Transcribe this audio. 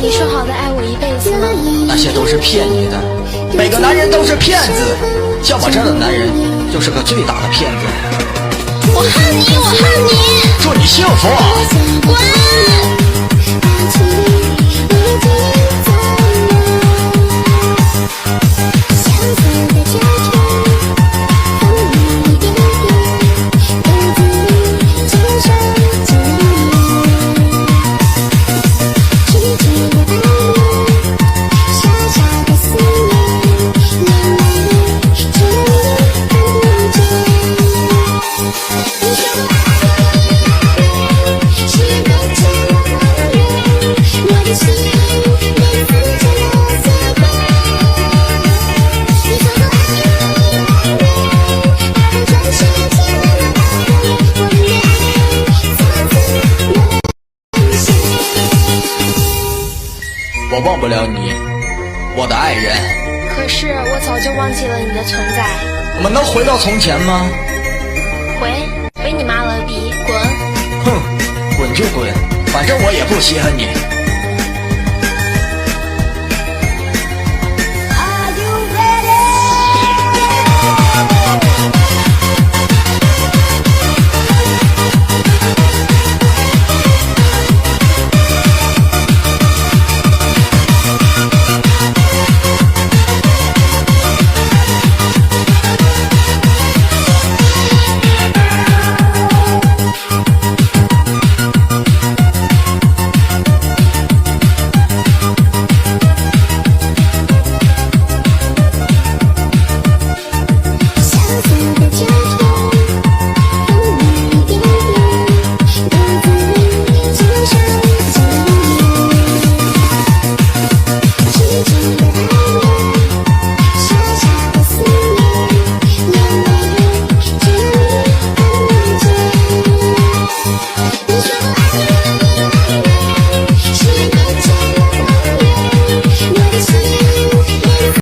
你说好的爱我一辈子吗？那些都是骗你的，每个男人都是骗子，像我这样的男人就是个最大的骗子。我恨你，我恨你！祝你幸福！滚！我忘不了你，我的爱人。可是我早就忘记了你的存在。我们能回到从前吗？回你妈了逼！滚！哼，滚就滚，反正我也不稀罕你。